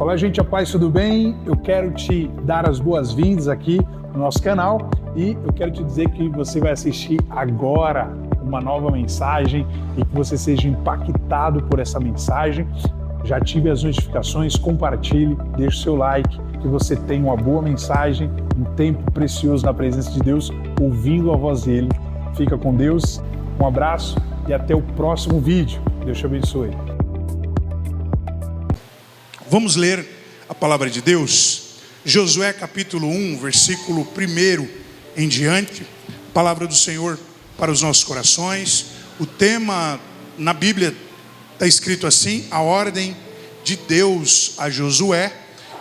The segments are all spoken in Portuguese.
Olá, gente, a paz, tudo bem? Eu quero te dar as boas-vindas aqui no nosso canal e eu quero te dizer que você vai assistir agora uma nova mensagem e que você seja impactado por essa mensagem. Já ative as notificações, compartilhe, deixe o seu like, que você tenha uma boa mensagem, um tempo precioso na presença de Deus, ouvindo a voz dele. Fica com Deus, um abraço e até o próximo vídeo. Deus te abençoe. Vamos ler a palavra de Deus, Josué capítulo 1, versículo 1 em diante, palavra do Senhor para os nossos corações. O tema na Bíblia está escrito assim: a ordem de Deus a Josué,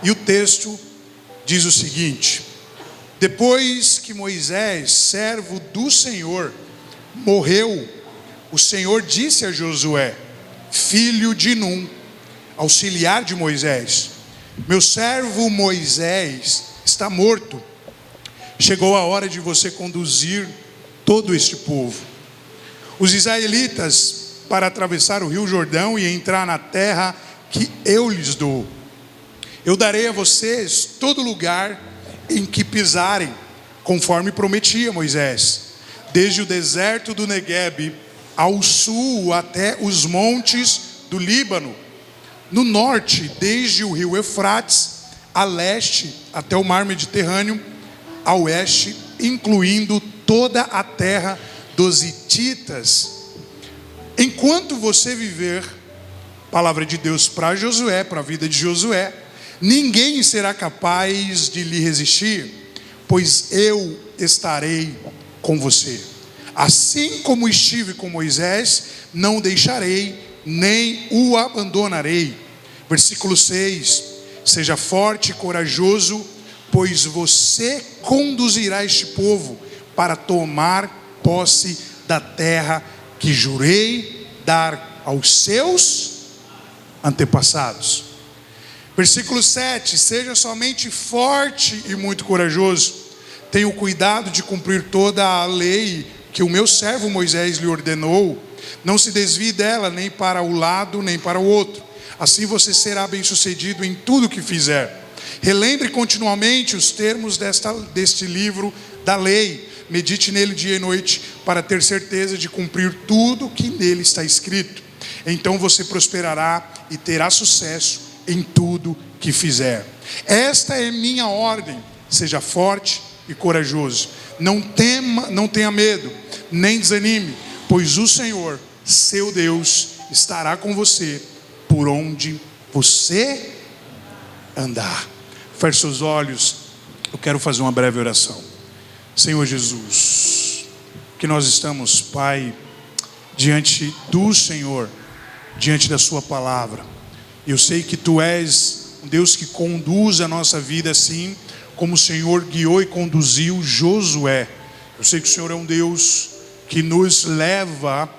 e o texto diz o seguinte: depois que Moisés, servo do Senhor, morreu, o Senhor disse a Josué, filho de Num, auxiliar de Moisés: meu servo Moisés está morto. Chegou a hora de você conduzir todo este povo, os israelitas, para atravessar o rio Jordão e entrar na terra que eu lhes dou. Eu darei a vocês todo lugar em que pisarem, conforme prometia Moisés, desde o deserto do Neguebe ao sul até os montes do Líbano, no norte, desde o rio Eufrates, a leste até o mar Mediterrâneo, a oeste, incluindo toda a terra dos hititas. Enquanto você viver, palavra de Deus para Josué, para a vida de Josué, ninguém será capaz de lhe resistir, pois eu estarei com você. Assim como estive com Moisés, não o deixarei, nem o abandonarei. Versículo 6: seja forte e corajoso, pois você conduzirá este povo para tomar posse da terra que jurei dar aos seus antepassados. Versículo 7: seja somente forte e muito corajoso, tenha o cuidado de cumprir toda a lei que o meu servo Moisés lhe ordenou, não se desvie dela nem para o lado nem para o outro, assim você será bem sucedido em tudo que fizer. Relembre continuamente os termos deste livro da lei, medite nele dia e noite, para ter certeza de cumprir tudo que nele está escrito. Então você prosperará e terá sucesso em tudo que fizer. Esta é minha ordem: seja forte e corajoso, não tenha medo, nem desanime, pois o Senhor, seu Deus, estará com você por onde você andar. Feche seus olhos, eu quero fazer uma breve oração. Senhor Jesus, que nós estamos, Pai, diante do Senhor, diante da sua palavra. Eu sei que Tu és um Deus que conduz a nossa vida assim como o Senhor guiou e conduziu Josué. Eu sei que o Senhor é um Deus que nos leva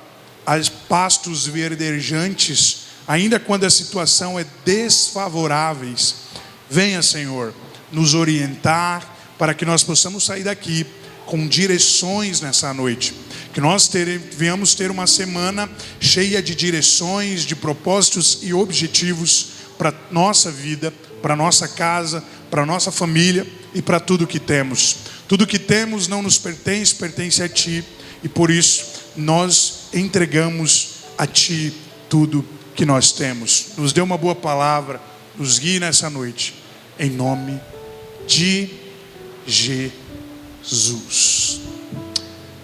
a pastos verdejantes, ainda quando a situação é desfavorável. Venha, Senhor, nos orientar para que nós possamos sair daqui com direções nessa noite. Que nós venhamos ter uma semana cheia de direções, de propósitos e objetivos para a nossa vida, para a nossa casa, para a nossa família e para tudo que temos. Tudo que temos não nos pertence, pertence a Ti, e por isso nós entregamos a Ti tudo que nós temos. Nos dê uma boa palavra, nos guie nessa noite, em nome de Jesus.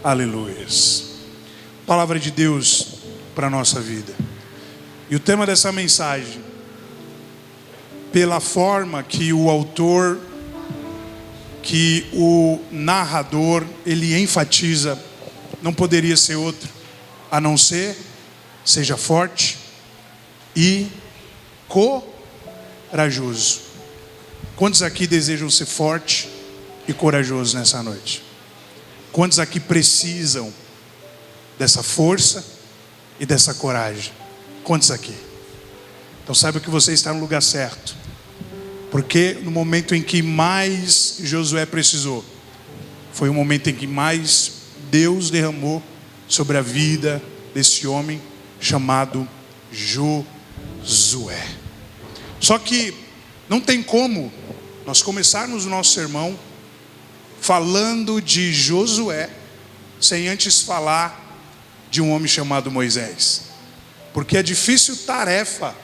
Aleluias. Palavra de Deus para a nossa vida. E o tema dessa mensagem, pela forma que o autor, que o narrador, ele enfatiza, não poderia ser outro, a não ser: seja forte e corajoso. Quantos aqui desejam ser forte e corajoso nessa noite? Quantos aqui precisam dessa força e dessa coragem? Quantos aqui? Então saiba que você está no lugar certo, porque no momento em que mais Josué precisou, foi o momento em que mais Deus derramou sobre a vida desse homem chamado Josué. Só que Não tem como nós começarmos o nosso sermão falando de Josué sem antes falar de um homem chamado Moisés. Porque a difícil tarefa,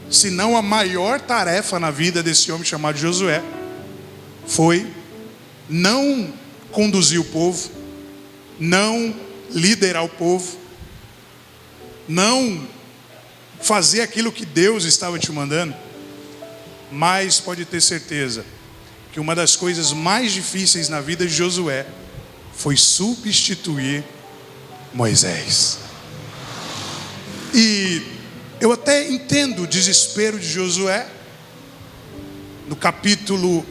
se não a maior tarefa na vida desse homem chamado Josué, foi não conduzir o povo, não liderar o povo, não fazer aquilo que Deus estava te mandando. Mas pode ter certeza que uma das coisas mais difíceis na vida de Josué foi substituir Moisés. E eu até entendo o desespero de Josué. No capítulo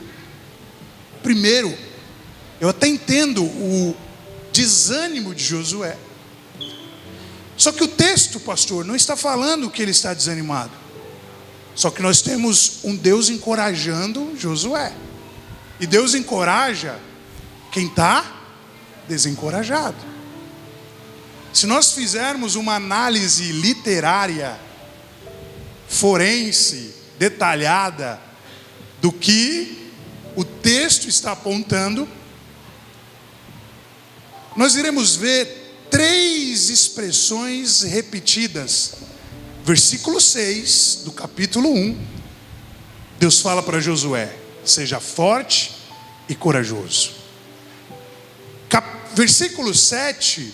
1, eu até entendo o desânimo de Josué. Só que o texto, pastor, não está falando que ele está desanimado. Só que nós temos um Deus encorajando Josué. E Deus encoraja quem está desencorajado. Se nós fizermos uma análise literária, forense, detalhada, do que o texto está apontando, nós iremos ver 3 expressões repetidas. Versículo 6 do capítulo 1, Deus fala para Josué: seja forte e corajoso. Versículo 7,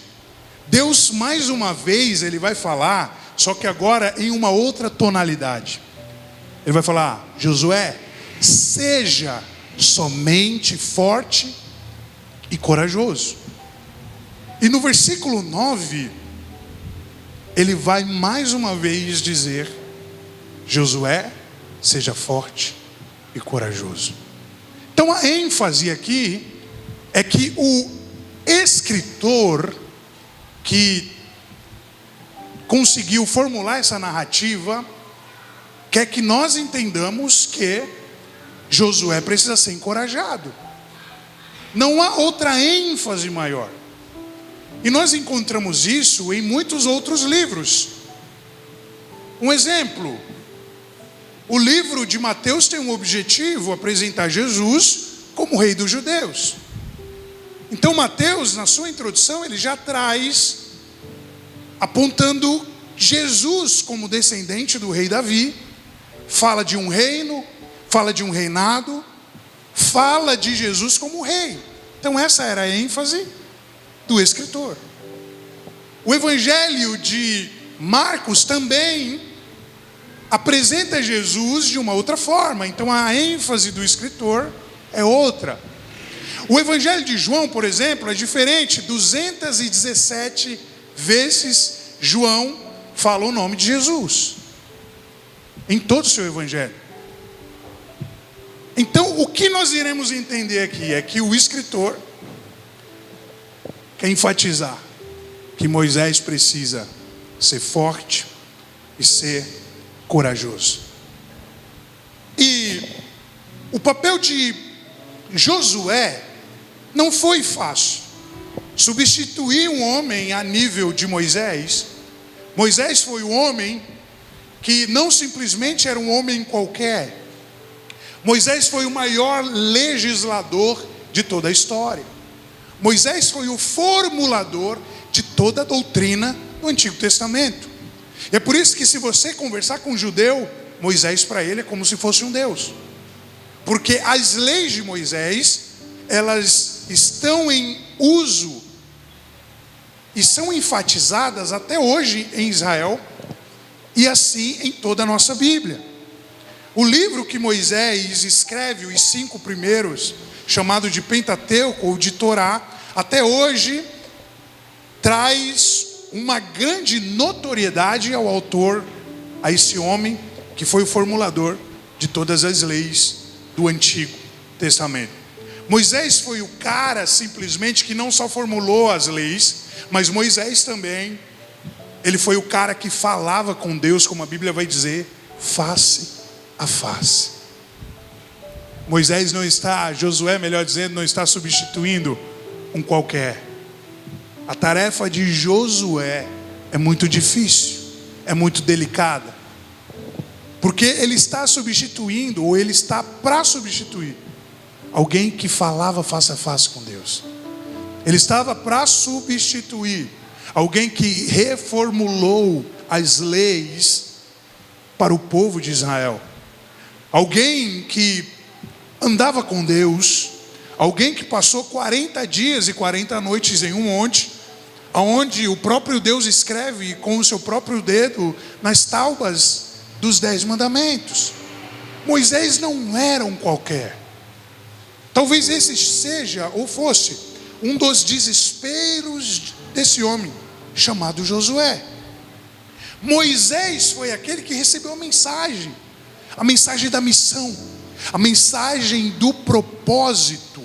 Deus mais uma vez ele vai falar, só que agora em uma outra tonalidade. Ele vai falar: Josué, seja somente forte e corajoso. E no versículo 9, ele vai mais uma vez dizer: Josué, seja forte e corajoso. Então a ênfase aqui é que o escritor que conseguiu formular essa narrativa quer que nós entendamos que Josué precisa ser encorajado. Não há outra ênfase maior. E nós encontramos isso em muitos outros livros. Um exemplo: o livro de Mateus tem um objetivo: apresentar Jesus como rei dos judeus. Então Mateus, na sua introdução, ele já traz apontando Jesus como descendente do rei Davi. Fala de um reino, fala de um reinado, fala de Jesus como rei. Então essa era a ênfase do escritor. O evangelho de Marcos também apresenta Jesus de uma outra forma. Então a ênfase do escritor é outra. O evangelho de João, por exemplo, é diferente. 217 vezes João fala o nome de Jesus em todo o seu evangelho. Então o que nós iremos entender aqui é que o escritor quer enfatizar que Moisés precisa ser forte e ser corajoso. E o papel de Josué não foi fácil. Substituir um homem a nível de Moisés. Moisés foi um homem que não simplesmente era um homem qualquer. Moisés foi o maior legislador de toda a história. Moisés foi o formulador de toda a doutrina do Antigo Testamento. E é por isso que se você conversar com um judeu, Moisés para ele é como se fosse um Deus. Porque as leis de Moisés, elas estão em uso e são enfatizadas até hoje em Israel e assim em toda a nossa Bíblia. O livro que Moisés escreve, os 5 primeiros, chamado de Pentateuco ou de Torá, até hoje traz uma grande notoriedade ao autor, a esse homem que foi o formulador de todas as leis do Antigo Testamento. Moisés foi o cara simplesmente que não só formulou as leis, mas Moisés também, ele foi o cara que falava com Deus, como a Bíblia vai dizer, face a face. Moisés não está, Josué, melhor dizendo, não está substituindo um qualquer. A tarefa de Josué é muito difícil, é muito delicada. Porque ele está substituindo, ou ele está para substituir, alguém que falava face a face com Deus. Ele estava para substituir alguém que reformulou as leis para o povo de Israel. Alguém que andava com Deus, alguém que passou 40 dias e 40 noites em um monte, onde o próprio Deus escreve com o seu próprio dedo nas tábuas dos 10 mandamentos. Moisés não era um qualquer. Talvez esse seja ou fosse um dos desesperos desse homem chamado Josué. Moisés foi aquele que recebeu a mensagem da missão, a mensagem do propósito,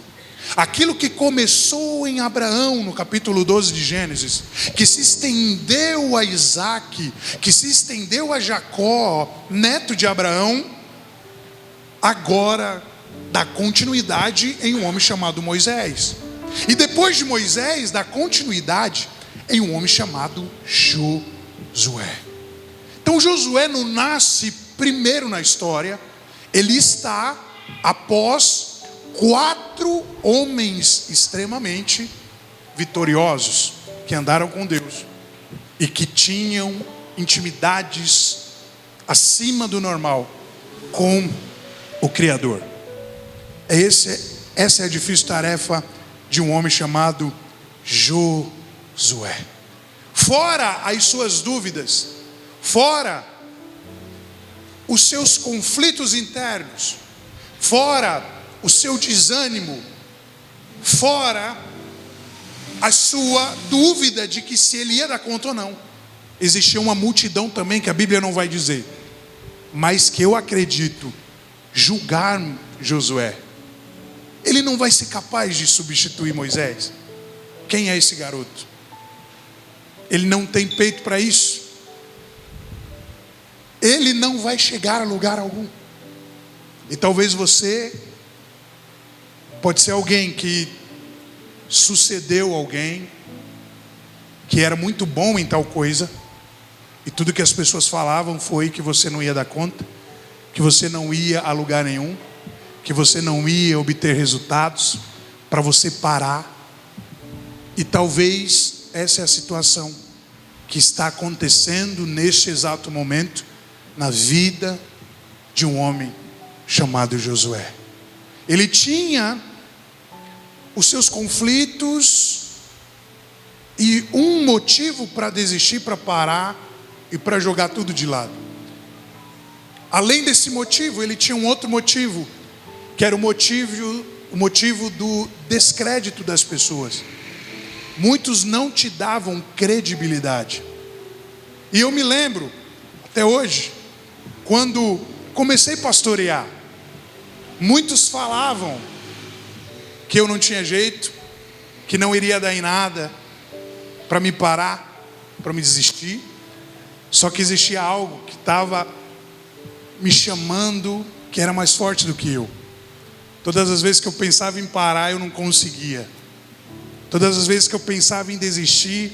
aquilo que começou em Abraão no capítulo 12 de Gênesis, que se estendeu a Isaac, que se estendeu a Jacó, neto de Abraão, agora dá continuidade em um homem chamado Moisés. E depois de Moisés, dá continuidade em um homem chamado Josué. Então Josué não nasce primeiro na história, ele está após 4 homens extremamente vitoriosos, que andaram com Deus e que tinham intimidades acima do normal com o Criador. Essa é a difícil tarefa de um homem chamado Josué. Fora as suas dúvidas, fora os seus conflitos internos, fora o seu desânimo, fora a sua dúvida de que se ele ia dar conta ou não, existia uma multidão também que a Bíblia não vai dizer, mas que eu acredito julgar Josué. Ele não vai ser capaz de substituir Moisés. Quem é esse garoto? Ele não tem peito para isso. Ele não vai chegar a lugar algum. E talvez você pode ser alguém que sucedeu alguém que era muito bom em tal coisa, e tudo que as pessoas falavam foi que você não ia dar conta, que você não ia a lugar nenhum, que você não ia obter resultados, para você parar. E talvez essa é a situação que está acontecendo neste exato momento na vida de um homem chamado Josué. Ele tinha os seus conflitos e um motivo para desistir, para parar e para jogar tudo de lado. Além desse motivo, ele tinha um outro motivo, que era o motivo do descrédito das pessoas. Muitos não te davam credibilidade. E eu me lembro, até hoje, quando comecei a pastorear, muitos falavam que eu não tinha jeito, que não iria dar em nada, para me parar, para me desistir. Só que existia algo que estava me chamando, que era mais forte do que eu. Todas as vezes que eu pensava em parar, eu não conseguia. Todas as vezes que eu pensava em desistir,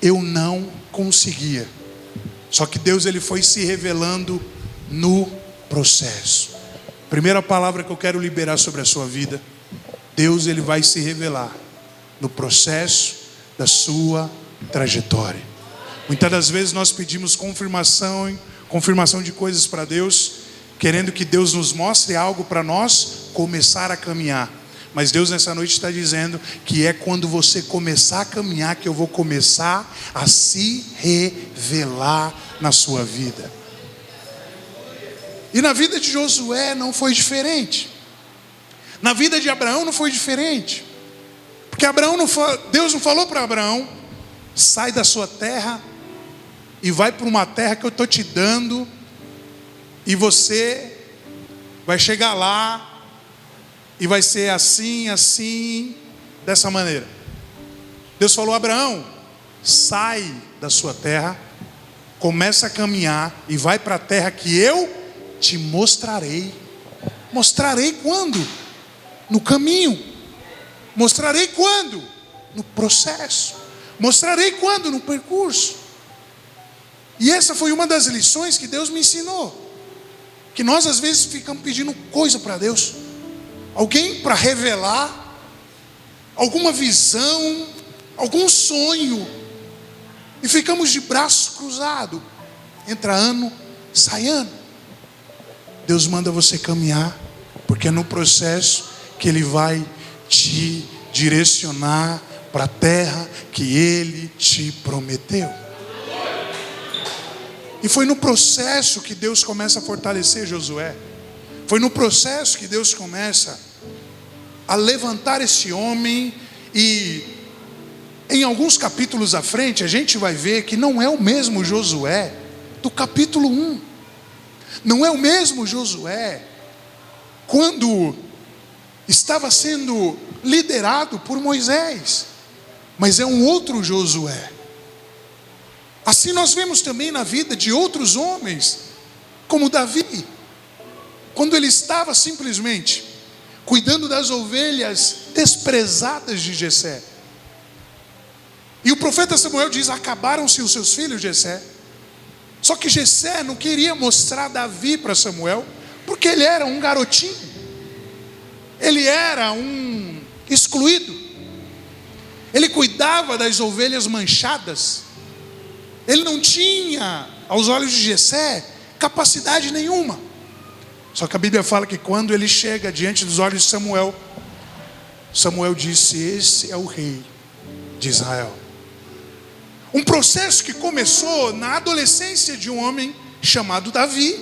eu não conseguia. Só que Deus, ele foi se revelando no processo. Primeira palavra que eu quero liberar sobre a sua vida: Deus, ele vai se revelar no processo da sua trajetória. Muitas das vezes nós pedimos confirmação de coisas para Deus, querendo que Deus nos mostre algo para nós começar a caminhar. Mas Deus nessa noite está dizendo que é quando você começar a caminhar que eu vou começar a se revelar na sua vida. E na vida de Josué não foi diferente. Na vida de Abraão não foi diferente. Porque Deus não falou para Abraão: sai da sua terra e vai para uma terra que eu estou te dando, e você vai chegar lá e vai ser assim, assim, dessa maneira. Deus falou: Abraão, sai da sua terra, começa a caminhar e vai para a terra que eu te mostrarei. Mostrarei quando? No caminho. Mostrarei quando? No processo. Mostrarei quando? No percurso. E essa foi uma das lições que Deus me ensinou. que nós às vezes ficamos pedindo coisa para Deus, alguém para revelar, alguma visão, algum sonho, e ficamos de braço cruzado. Entra ano, sai ano. Deus manda você caminhar, porque é no processo que Ele vai te direcionar para a terra que Ele te prometeu. E foi no processo que Deus começa a fortalecer Josué. Foi no processo que Deus começa a levantar esse homem. E em alguns capítulos à frente a gente vai ver que não é o mesmo Josué do capítulo 1. Não é o mesmo Josué quando estava sendo liderado por Moisés, mas é um outro Josué. Assim nós vemos também na vida de outros homens, como Davi, quando ele estava simplesmente cuidando das ovelhas desprezadas de Jessé. E o profeta Samuel diz: acabaram-se os seus filhos, Jessé. Só que Jessé não queria mostrar Davi para Samuel, porque ele era um garotinho, ele era um excluído, ele cuidava das ovelhas manchadas, ele não tinha, aos olhos de Jessé, capacidade nenhuma. Só que a Bíblia fala que quando ele chega diante dos olhos de Samuel, Samuel disse: esse é o rei de Israel. Um processo que começou na adolescência de um homem chamado Davi,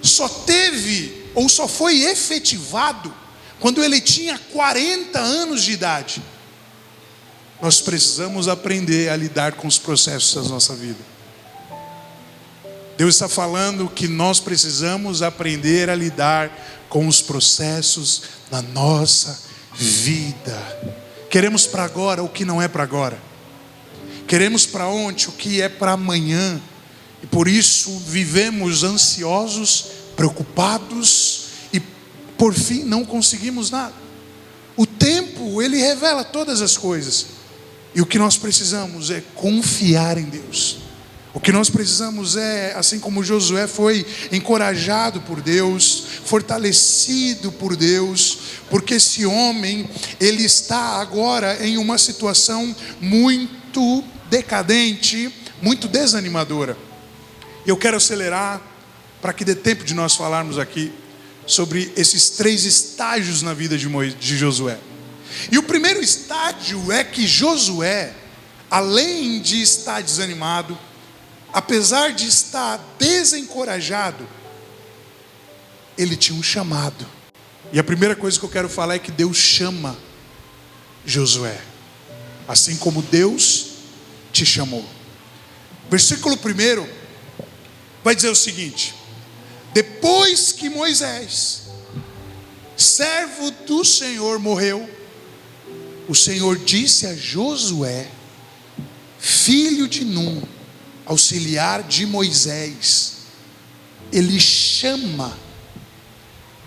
só teve, ou só foi efetivado, quando ele tinha 40 anos de idade. Nós precisamos aprender a lidar com os processos da nossa vida. Deus está falando que nós precisamos aprender a lidar com os processos da nossa vida. Queremos para agora o que não é para agora. Queremos para ontem o que é para amanhã. E por isso vivemos ansiosos, preocupados e por fim não conseguimos nada. O tempo, ele revela todas as coisas. E o que nós precisamos é confiar em Deus. O que nós precisamos é, assim como Josué foi encorajado por Deus, fortalecido por Deus, porque esse homem, ele está agora em uma situação muito decadente, muito desanimadora. Eu quero acelerar para que dê tempo de nós falarmos aqui sobre esses 3 estágios na vida de Josué. E o primeiro estágio é que Josué, além de estar desanimado, apesar de estar desencorajado, ele tinha um chamado. E a primeira coisa que eu quero falar é que Deus chama Josué, assim como Deus te chamou. Versículo 1 vai dizer o seguinte: depois que Moisés, servo do Senhor, morreu, o Senhor disse a Josué, filho de Num, auxiliar de Moisés. Ele chama.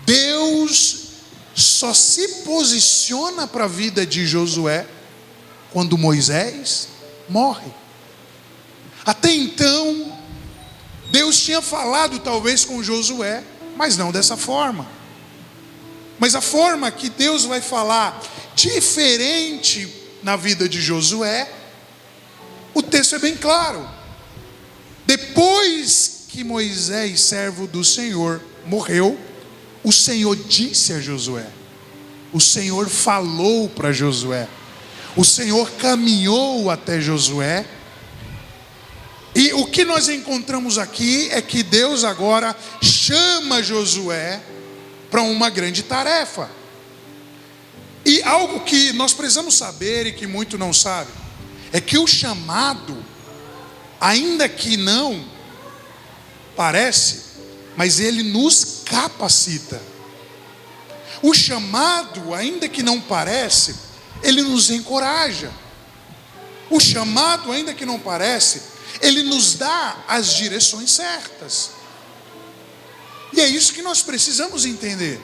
Deus só se posiciona para a vida de Josué quando Moisés morre. Até então, Deus tinha falado talvez com Josué, mas não dessa forma. Mas a forma que Deus vai falar diferente na vida de Josué, o texto é bem claro. Depois que Moisés, servo do Senhor, morreu, o Senhor disse a Josué, o Senhor falou para Josué, o Senhor caminhou até Josué. E o que nós encontramos aqui é que Deus agora chama Josué para uma grande tarefa. E algo que nós precisamos saber e que muito não sabe, é que o chamado, ainda que não parece, mas ele nos capacita. O chamado, ainda que não parece, ele nos encoraja. O chamado, ainda que não parece, ele nos dá as direções certas. E é isso que nós precisamos entender.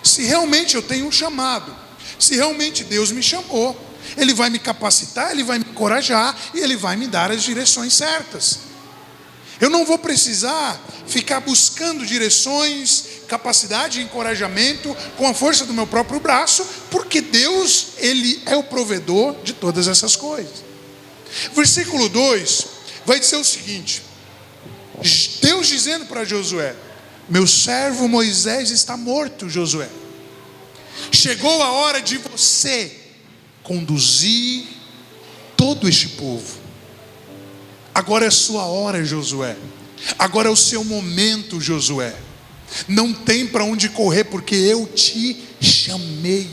Se realmente eu tenho um chamado, se realmente Deus me chamou, Ele vai me capacitar, Ele vai me encorajar e Ele vai me dar as direções certas. Eu não vou precisar ficar buscando direções, capacidade e encorajamento com a força do meu próprio braço, porque Deus, Ele é o provedor de todas essas coisas. Versículo 2 vai dizer o seguinte: Deus dizendo para Josué: meu servo Moisés está morto, Josué. Chegou a hora de você conduzir todo este povo. Agora é sua hora, Josué. Agora é o seu momento, Josué. Não tem para onde correr, porque eu te chamei.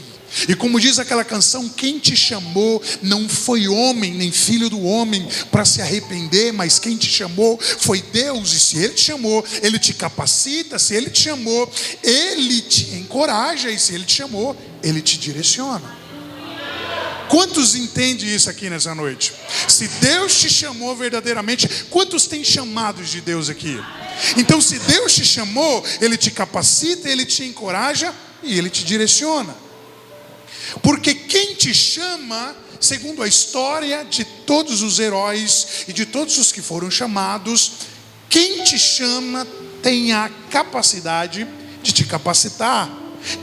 E como diz aquela canção, quem te chamou não foi homem, nem filho do homem, para se arrepender, mas quem te chamou foi Deus. E se Ele te chamou, Ele te capacita. Se Ele te chamou, Ele te encoraja. E se Ele te chamou, Ele te direciona. Quantos entendem isso aqui nessa noite? Se Deus te chamou verdadeiramente, quantos têm chamados de Deus aqui? Então, se Deus te chamou, Ele te capacita, Ele te encoraja e Ele te direciona. Porque quem te chama, segundo a história de todos os heróis e de todos os que foram chamados, quem te chama tem a capacidade de te capacitar.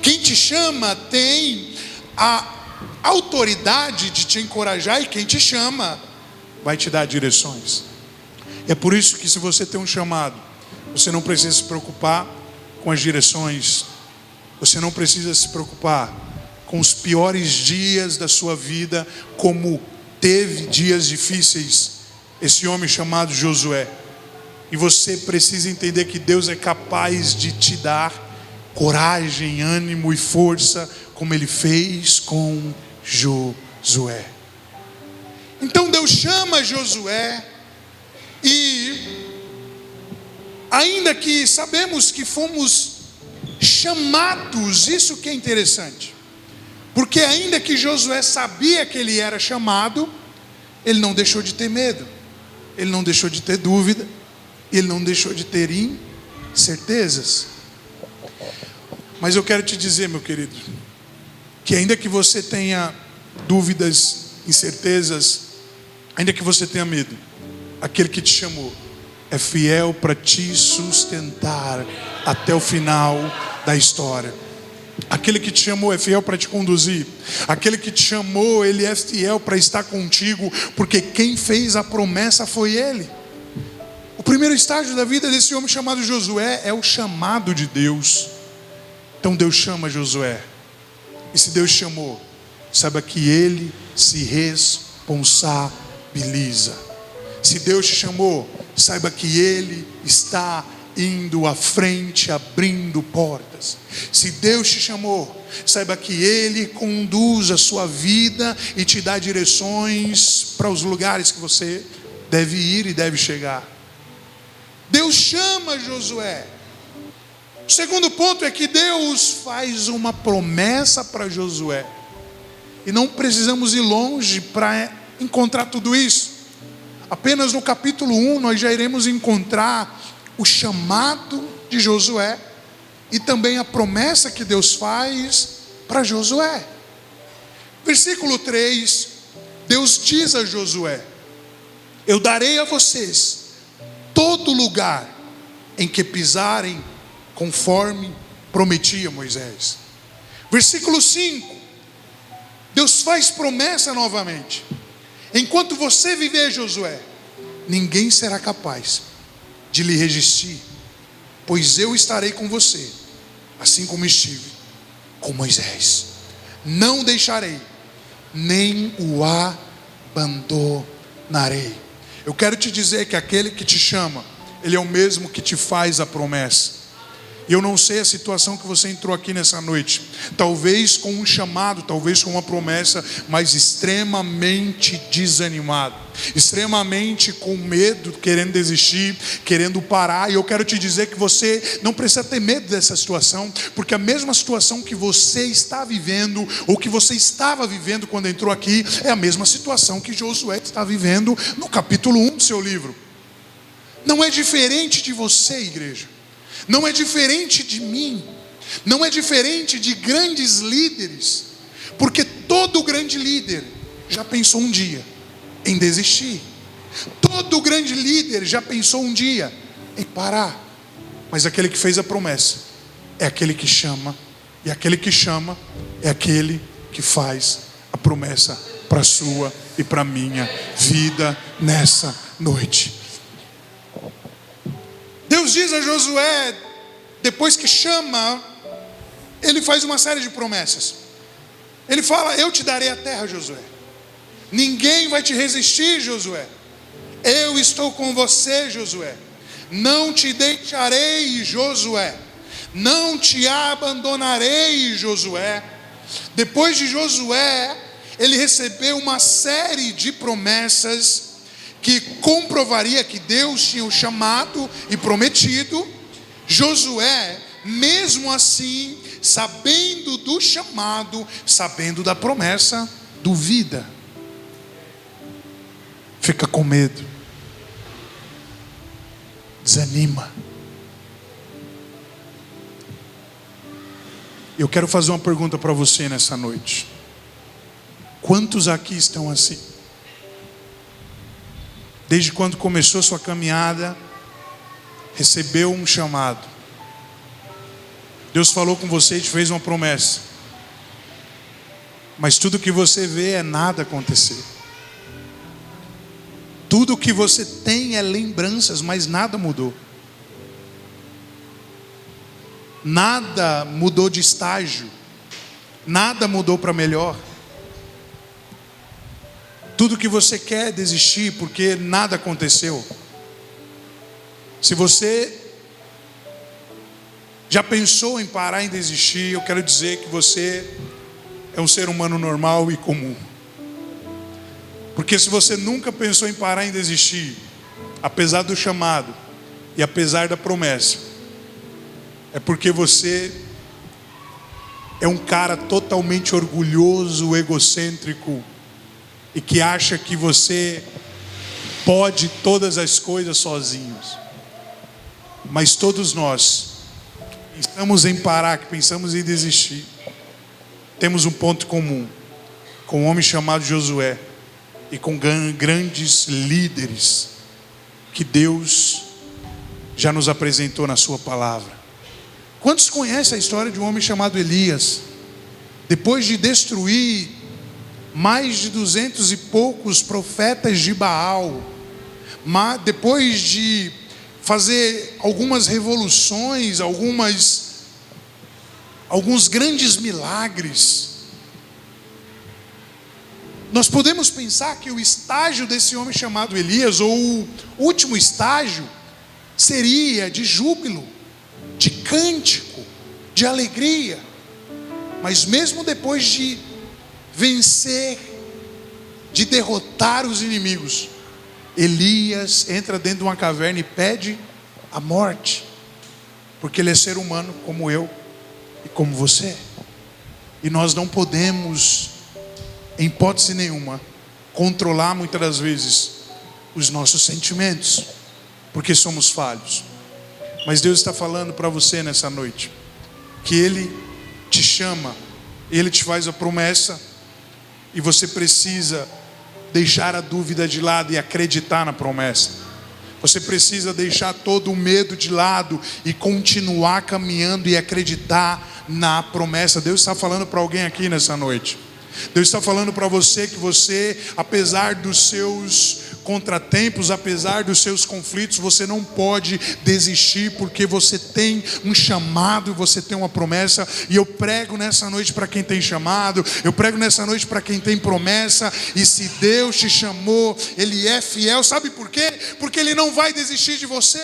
Quem te chama tem a autoridade de te encorajar, e quem te chama vai te dar direções. É por isso que, se você tem um chamado, você não precisa se preocupar com as direções, você não precisa se preocupar com os piores dias da sua vida, como teve dias difíceis esse homem chamado Josué. E você precisa entender que Deus é capaz de te dar coragem, ânimo e força, como Ele fez com Josué. Então Deus chama Josué, e ainda que sabemos que fomos chamados, isso que é interessante, porque ainda que Josué sabia que ele era chamado, ele não deixou de ter medo, ele não deixou de ter dúvida, ele não deixou de ter incertezas. Mas eu quero te dizer, meu querido, que ainda que você tenha dúvidas, incertezas, ainda que você tenha medo, aquele que te chamou é fiel para te sustentar até o final da história. Aquele que te chamou é fiel para te conduzir. Aquele que te chamou, Ele é fiel para estar contigo, porque quem fez a promessa foi Ele. O primeiro estágio da vida desse homem chamado Josué é o chamado de Deus. Então Deus chama Josué. E se Deus chamou, saiba que Ele se responsabiliza. Se Deus te chamou, saiba que Ele está indo à frente, abrindo portas. Se Deus te chamou, saiba que Ele conduz a sua vida e te dá direções para os lugares que você deve ir e deve chegar. Deus chama Josué. O segundo ponto é que Deus faz uma promessa para Josué. E não precisamos ir longe para encontrar tudo isso. Apenas no capítulo 1 nós já iremos encontrar o chamado de Josué e também a promessa que Deus faz para Josué. Versículo 3, Deus diz a Josué: eu darei a vocês todo lugar em que pisarem, conforme prometia Moisés. Versículo 5, Deus faz promessa novamente: enquanto você viver, Josué, ninguém será capaz de lhe resistir, pois eu estarei com você, assim como estive com Moisés. Não deixarei, nem o abandonarei. Eu quero te dizer que aquele que te chama, Ele é o mesmo que te faz a promessa. E eu não sei a situação que você entrou aqui nessa noite, talvez com um chamado, talvez com uma promessa, mas extremamente desanimado, extremamente com medo, querendo desistir, querendo parar. E eu quero te dizer que você não precisa ter medo dessa situação, porque a mesma situação que você está vivendo, ou que você estava vivendo quando entrou aqui, é a mesma situação que Josué está vivendo no capítulo 1 do seu livro. Não é diferente de você, igreja. Não é diferente de mim, não é diferente de grandes líderes, porque todo grande líder já pensou um dia em desistir, Todo grande líder já pensou um dia em parar, mas aquele que fez a promessa é aquele que chama, e aquele que chama é aquele que faz a promessa para a sua e para a minha vida nessa noite. Deus diz a Josué, depois que chama, ele faz uma série de promessas. Ele fala: eu te darei a terra, Josué. Ninguém vai te resistir, Josué. Eu estou com você, Josué. Não te deixarei, Josué. Não te abandonarei, Josué. Depois de Josué, ele recebeu uma série de promessas que comprovaria que Deus tinha o chamado e prometido. Josué, mesmo assim, sabendo do chamado, sabendo da promessa, duvida, fica com medo, desanima. Eu quero fazer uma pergunta para você nessa noite. Quantos aqui estão assim? Desde quando começou sua caminhada, recebeu um chamado, Deus falou com você e te fez uma promessa, mas tudo que você vê é nada acontecer. Tudo que você tem é lembranças, mas nada mudou. Nada mudou de estágio, nada mudou para melhor. Tudo que você quer é desistir porque nada aconteceu. Se você já pensou em parar, em desistir, eu quero dizer que você é um ser humano normal e comum. Porque se você nunca pensou em parar, em desistir, apesar do chamado e apesar da promessa, é porque você é um cara totalmente orgulhoso, egocêntrico, e que acha que você pode todas as coisas sozinhos. Mas todos nós pensamos em parar, que pensamos em desistir, temos um ponto comum com um homem chamado Josué e com grandes líderes que Deus já nos apresentou na sua palavra. Quantos conhecem a história de um homem chamado Elias? Depois de destruir mais de 200 e poucos profetas de Baal, depois de fazer algumas revoluções, alguns grandes milagres, nós podemos pensar que o estágio desse homem chamado Elias, ou o último estágio, seria de júbilo, de cântico, de alegria. Mas mesmo depois de vencer, de derrotar os inimigos, Elias entra dentro de uma caverna e pede a morte, porque ele é ser humano como eu e como você. E nós não podemos, em hipótese nenhuma, controlar muitas das vezes os nossos sentimentos, porque somos falhos. Mas Deus está falando para você nessa noite, que Ele te chama, Ele te faz a promessa, e você precisa deixar a dúvida de lado e acreditar na promessa. Você precisa deixar todo o medo de lado e continuar caminhando e acreditar na promessa. Deus está falando para alguém aqui nessa noite. Deus está falando para você que você, apesar dos seus contratempos, apesar dos seus conflitos, você não pode desistir, porque você tem um chamado e você tem uma promessa. E eu prego nessa noite para quem tem chamado, eu prego nessa noite para quem tem promessa. E se Deus te chamou, Ele é fiel. Sabe por quê? Porque Ele não vai desistir de você.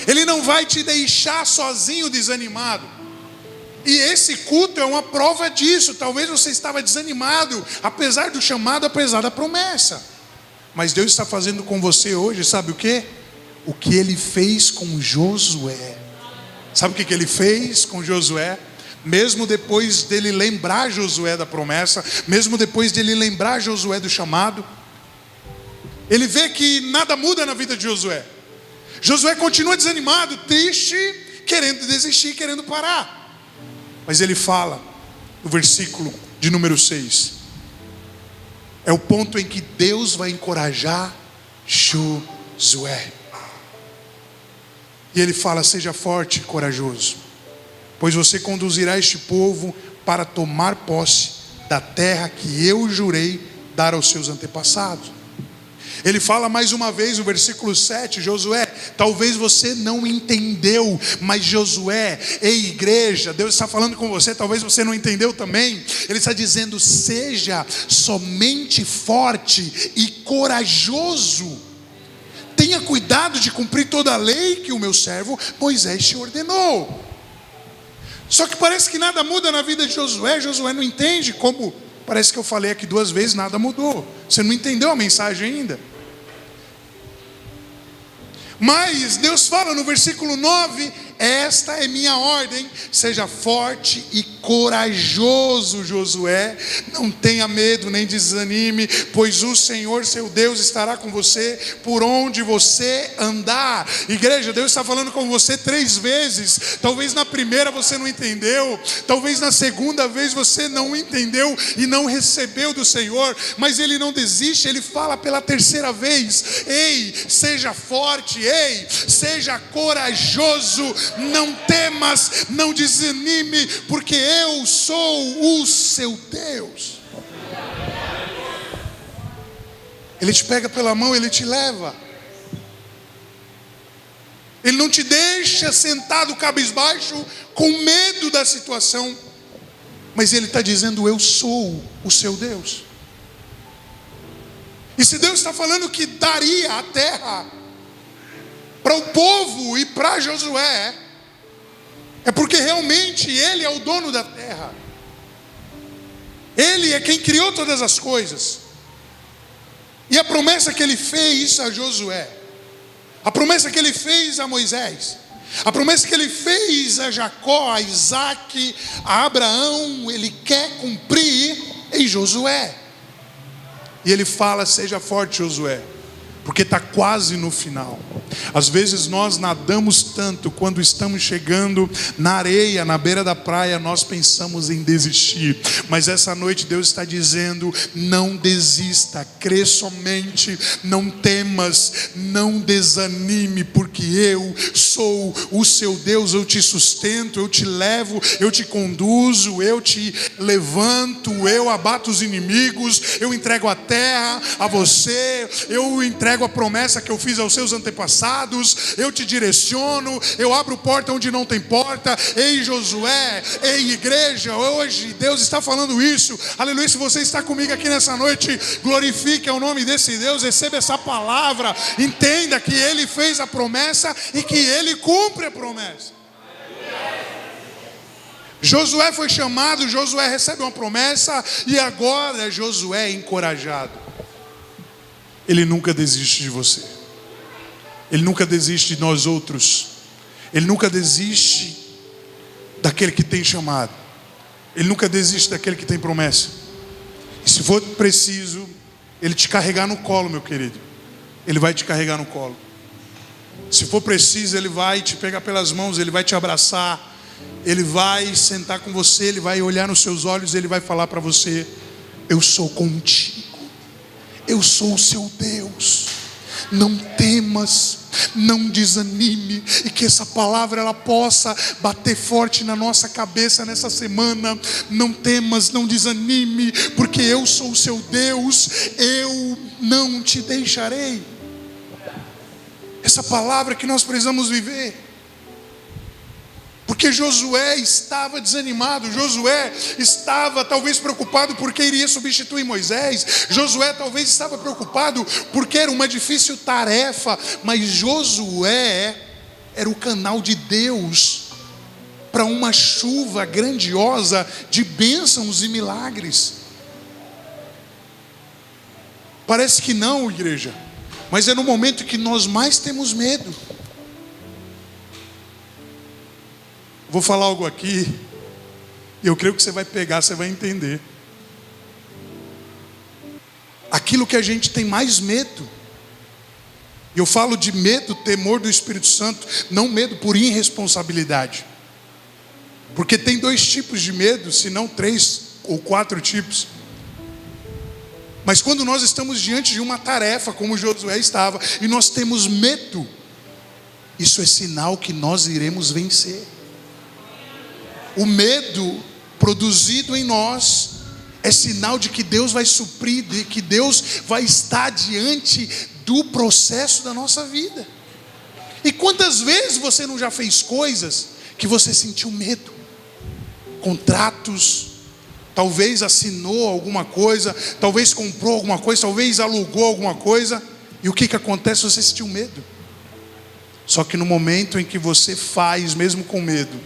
Ele não vai te deixar sozinho, desanimado. E esse culto é uma prova disso. Talvez você estava desanimado, apesar do chamado, apesar da promessa. Mas Deus está fazendo com você hoje, sabe o quê? O que Ele fez com Josué. Sabe o que Ele fez com Josué? Mesmo depois dele lembrar Josué da promessa, mesmo depois dele lembrar Josué do chamado, ele vê que nada muda na vida de Josué. Josué continua desanimado, triste, querendo desistir, querendo parar. Mas ele fala no versículo de número 6: É o ponto em que Deus vai encorajar Josué. E ele fala: seja forte e corajoso, pois você conduzirá este povo para tomar posse da terra que eu jurei dar aos seus antepassados. Ele fala mais uma vez no versículo 7, Josué, talvez você não entendeu, mas Josué, ei igreja, Deus está falando com você, talvez você não entendeu também. Ele está dizendo: seja somente forte e corajoso. Tenha cuidado de cumprir toda a lei que o meu servo Moisés te ordenou. Só que parece que nada muda na vida de Josué. Josué não entende, como parece que eu falei aqui 2 vezes, nada mudou. Você não entendeu a mensagem ainda. Mas Deus fala no versículo 9: esta é minha ordem, seja forte e corajoso, Josué, não tenha medo nem desanime, pois o Senhor seu Deus estará com você por onde você andar. Igreja, Deus está falando com você 3 vezes, talvez na primeira você não entendeu, talvez na segunda vez você não entendeu e não recebeu do Senhor, mas Ele não desiste, Ele fala pela 3ª vez: ei, seja forte, ei, seja corajoso, não temas, não desanime, porque eu sou o seu Deus. Ele te pega pela mão, Ele te leva. Ele não te deixa sentado cabisbaixo com medo da situação, mas Ele está dizendo: eu sou o seu Deus. E se Deus está falando que daria a terra para o povo e para Josué, é porque realmente Ele é o dono da terra. Ele é quem criou todas as coisas. E a promessa que Ele fez a Josué, a promessa que Ele fez a Moisés, a promessa que Ele fez a Jacó, a Isaac, a Abraão, Ele quer cumprir em Josué. E Ele fala: seja forte, Josué, porque está quase no final. Às vezes nós nadamos tanto, quando estamos chegando na areia, na beira da praia, nós pensamos em desistir. Mas essa noite Deus está dizendo: não desista, crê somente, não temas, não desanime, porque eu sou o seu Deus. Eu te sustento, eu te levo, eu te conduzo, eu te levanto, eu abato os inimigos, eu entrego a terra a você, eu entrego a promessa que eu fiz aos seus antepassados, eu te direciono, eu abro porta onde não tem porta. Ei Josué, ei igreja, hoje Deus está falando isso, aleluia. Se você está comigo aqui nessa noite, glorifique o nome desse Deus, receba essa palavra, entenda que Ele fez a promessa e que Ele cumpre a promessa. Josué foi chamado, Josué recebe uma promessa, e agora Josué é encorajado. Ele nunca desiste de você, Ele nunca desiste de nós outros, Ele nunca desiste daquele que tem chamado, Ele nunca desiste daquele que tem promessa. E se for preciso Ele te carregar no colo, meu querido, Ele vai te carregar no colo. Se for preciso Ele vai te pegar pelas mãos, Ele vai te abraçar, Ele vai sentar com você, Ele vai olhar nos seus olhos, Ele vai falar para você: eu sou contigo, eu sou o seu Deus, não temas, não desanime. E que essa palavra ela possa bater forte na nossa cabeça nessa semana. Não temas, não desanime, porque eu sou o seu Deus, eu não te deixarei. Essa palavra que nós precisamos viver. Porque Josué estava desanimado, Josué estava talvez preocupado porque iria substituir Moisés, Josué talvez estava preocupado porque era uma difícil tarefa, mas Josué era o canal de Deus para uma chuva grandiosa de bênçãos e milagres. Parece que não, igreja, mas é no momento que nós mais temos medo. Vou falar algo aqui, e eu creio que você vai pegar, você vai entender. Aquilo que a gente tem mais medo, e eu falo de medo, temor do Espírito Santo, não medo por irresponsabilidade. Porque tem 2 tipos de medo, se não 3 ou 4 tipos. Mas quando nós estamos diante de uma tarefa, como Josué estava, e nós temos medo, isso é sinal que nós iremos vencer. O medo produzido em nós é sinal de que Deus vai suprir, de que Deus vai estar diante do processo da nossa vida. E quantas vezes você não já fez coisas que você sentiu medo? Contratos, talvez assinou alguma coisa, talvez comprou alguma coisa, talvez alugou alguma coisa, e o que acontece? Você sentiu medo. Só que no momento em que você faz, mesmo com medo,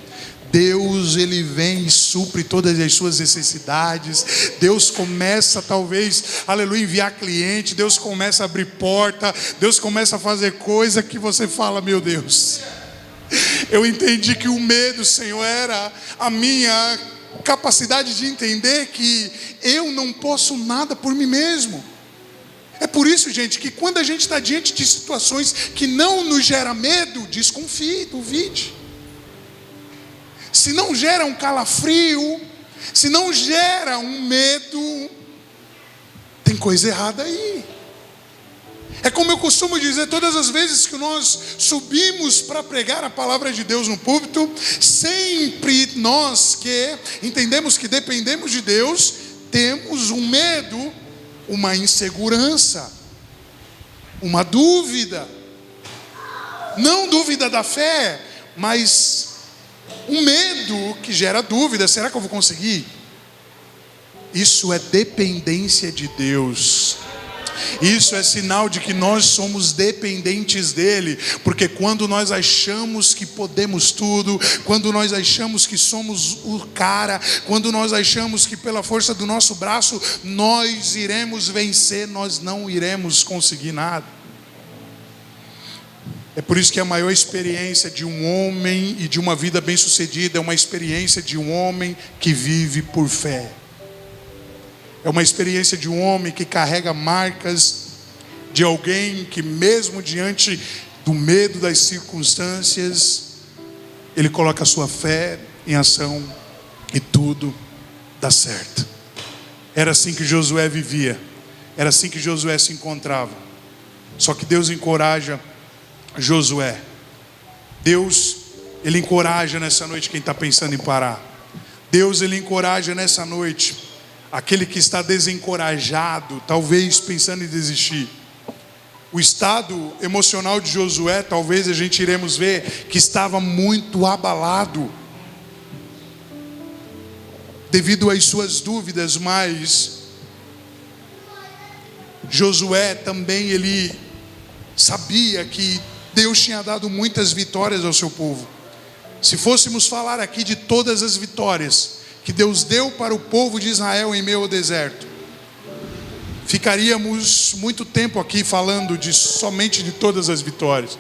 Deus, Ele vem e supre todas as suas necessidades. Deus começa talvez, aleluia, enviar cliente. Deus começa a abrir porta. Deus começa a fazer coisa que você fala: meu Deus, eu entendi que o medo, Senhor, era a minha capacidade de entender que eu não posso nada por mim mesmo. É por isso, gente, que quando a gente está diante de situações que não nos gera medo, desconfie, duvide. Se não gera um calafrio, se não gera um medo, tem coisa errada aí. É como eu costumo dizer, todas as vezes que nós subimos para pregar a palavra de Deus no púlpito, sempre nós que entendemos que dependemos de Deus, temos um medo, uma insegurança, uma dúvida. Não dúvida da fé, mas um medo que gera dúvida: será que eu vou conseguir? Isso é dependência de Deus. Isso é sinal de que nós somos dependentes dEle. Porque quando nós achamos que podemos tudo, quando nós achamos que somos o cara, quando nós achamos que pela força do nosso braço nós iremos vencer, nós não iremos conseguir nada. É por isso que a maior experiência de um homem e de uma vida bem-sucedida é uma experiência de um homem que vive por fé. É uma experiência de um homem que carrega marcas de alguém que, mesmo diante do medo das circunstâncias, ele coloca a sua fé em ação e tudo dá certo. Era assim que Josué vivia, era assim que Josué se encontrava. Só que Deus encoraja Josué. Deus, Ele encoraja nessa noite quem está pensando em parar. Deus, Ele encoraja nessa noite aquele que está desencorajado, talvez pensando em desistir. O estado emocional de Josué, talvez a gente iremos ver que estava muito abalado devido às suas dúvidas, mas Josué também, ele sabia que Deus tinha dado muitas vitórias ao seu povo. Se fôssemos falar aqui de todas as vitórias que Deus deu para o povo de Israel em meio ao deserto, ficaríamos muito tempo aqui falando somente de todas as vitórias.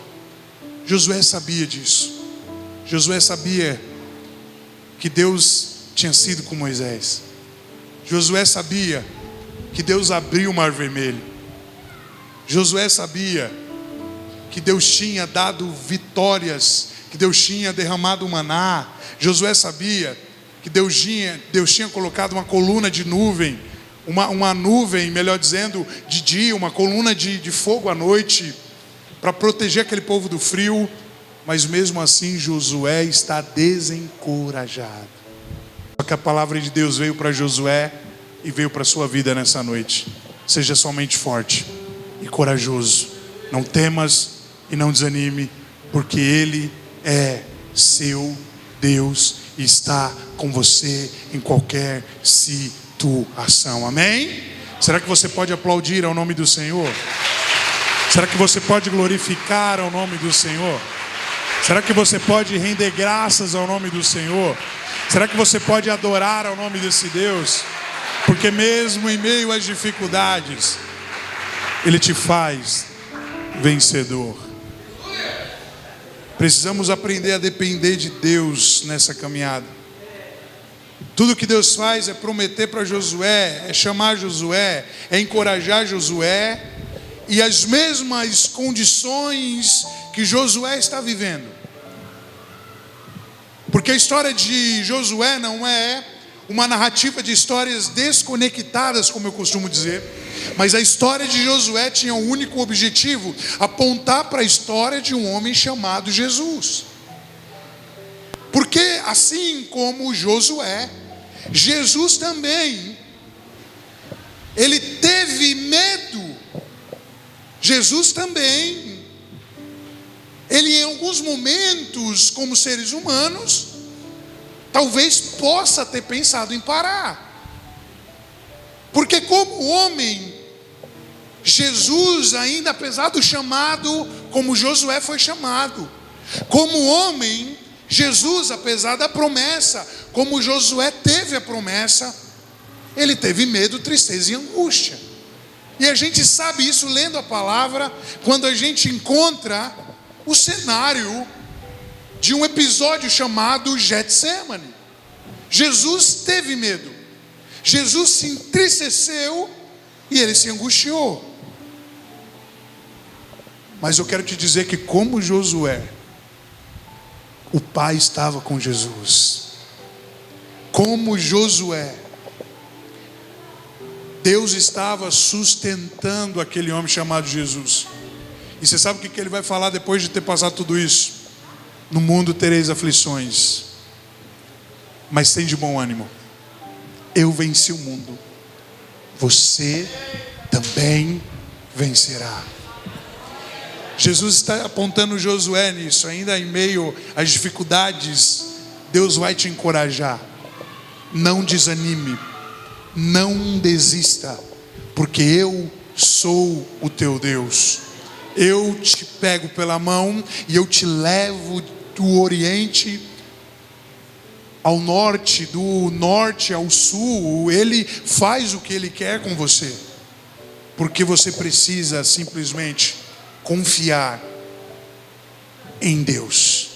Josué sabia disso. Josué sabia que Deus tinha sido com Moisés. Josué sabia que Deus abriu o Mar Vermelho. Josué sabia que Deus tinha dado vitórias, que Deus tinha derramado o maná. Josué sabia que Deus tinha colocado uma coluna de nuvem, uma nuvem, melhor dizendo, de dia, uma coluna de fogo à noite, para proteger aquele povo do frio. Mas mesmo assim Josué está desencorajado. Só que a palavra de Deus veio para Josué e veio para a sua vida nessa noite: seja somente forte e corajoso, não temas e não desanime, porque Ele é seu Deus e está com você em qualquer situação. Amém? Será que você pode aplaudir ao nome do Senhor? Será que você pode glorificar ao nome do Senhor? Será que você pode render graças ao nome do Senhor? Será que você pode adorar ao nome desse Deus? Porque mesmo em meio às dificuldades, Ele te faz vencedor. Precisamos aprender a depender de Deus nessa caminhada. Tudo que Deus faz é prometer para Josué, é chamar Josué, é encorajar Josué, e as mesmas condições que Josué está vivendo. Porque a história de Josué não é uma narrativa de histórias desconectadas, como eu costumo dizer, mas a história de Josué tinha um único objetivo: apontar para a história de um homem chamado Jesus. Porque assim como Josué, Jesus também, ele teve medo. Jesus também, ele em alguns momentos, como seres humanos, talvez possa ter pensado em parar. Porque como homem, Jesus ainda, apesar do chamado, como Josué foi chamado, como homem, Jesus, apesar da promessa, como Josué teve a promessa, ele teve medo, tristeza e angústia. E a gente sabe isso lendo a palavra, quando a gente encontra o cenário de um episódio chamado Getsêmani. Jesus teve medo, Jesus se entristeceu e ele se angustiou. Mas eu quero te dizer que, como Josué, o Pai estava com Jesus. Como Josué, Deus estava sustentando aquele homem chamado Jesus. E você sabe o que ele vai falar depois de ter passado tudo isso? No mundo tereis aflições, mas tem de bom ânimo. Eu venci o mundo, você também vencerá. Jesus está apontando Josué nisso, ainda em meio às dificuldades. Deus vai te encorajar. Não desanime, não desista, porque eu sou o teu Deus. Eu te pego pela mão e eu te levo do Oriente ao norte, do norte ao sul. Ele faz o que ele quer com você, porque você precisa simplesmente confiar em Deus,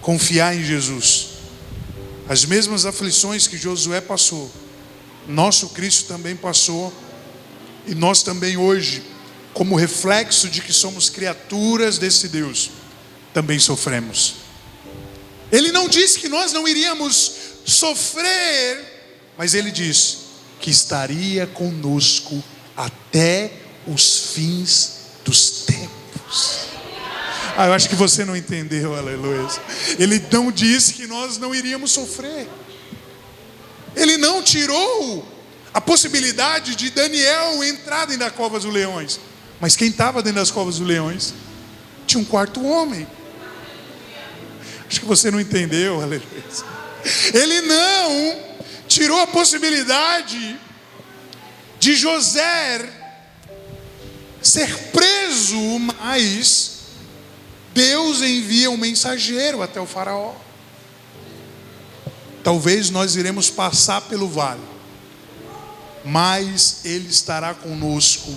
confiar em Jesus. As mesmas aflições que Josué passou, nosso Cristo também passou, e nós também hoje, como reflexo de que somos criaturas desse Deus, também sofremos. Ele não disse que nós não iríamos sofrer, mas ele disse que estaria conosco até os fins dos tempos. Eu acho que você não entendeu, aleluia. Ele não disse que nós não iríamos sofrer. Ele não tirou a possibilidade de Daniel entrar dentro das covas dos leões. Mas quem estava dentro das covas dos leões tinha um quarto homem. Acho que você não entendeu, aleluia. Ele não tirou a possibilidade de José ser preso, mas Deus envia um mensageiro até o faraó. Talvez nós iremos passar pelo vale, mas Ele estará conosco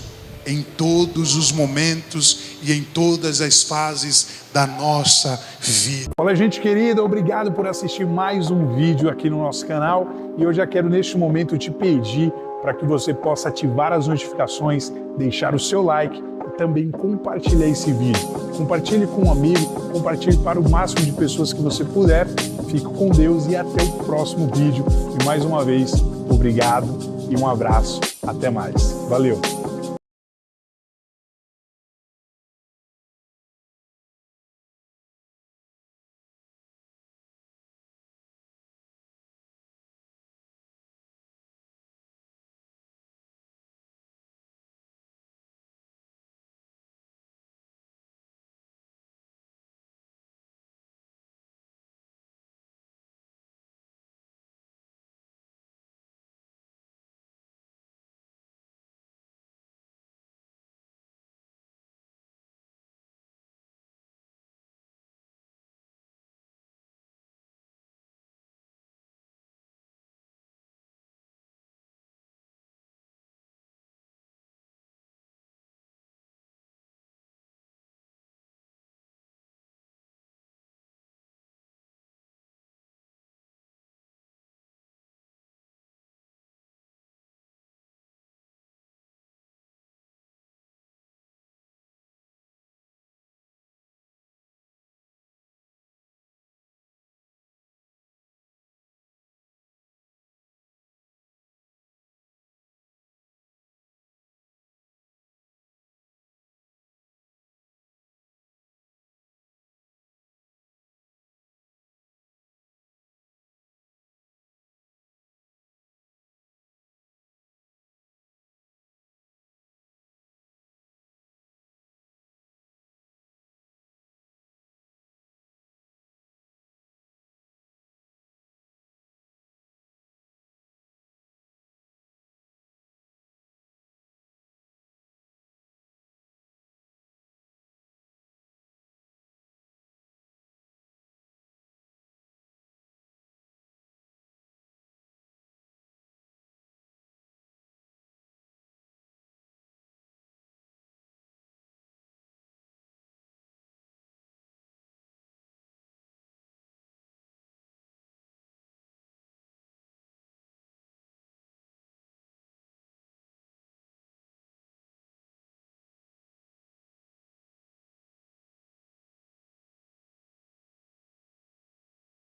em todos os momentos e em todas as fases da nossa vida. Olá, gente querida, obrigado por assistir mais um vídeo aqui no nosso canal. E eu já quero neste momento te pedir para que você possa ativar as notificações, deixar o seu like e também compartilhar esse vídeo. Compartilhe com um amigo, compartilhe para o máximo de pessoas que você puder. Fique com Deus e até o próximo vídeo. E mais uma vez, obrigado e um abraço. Até mais. Valeu!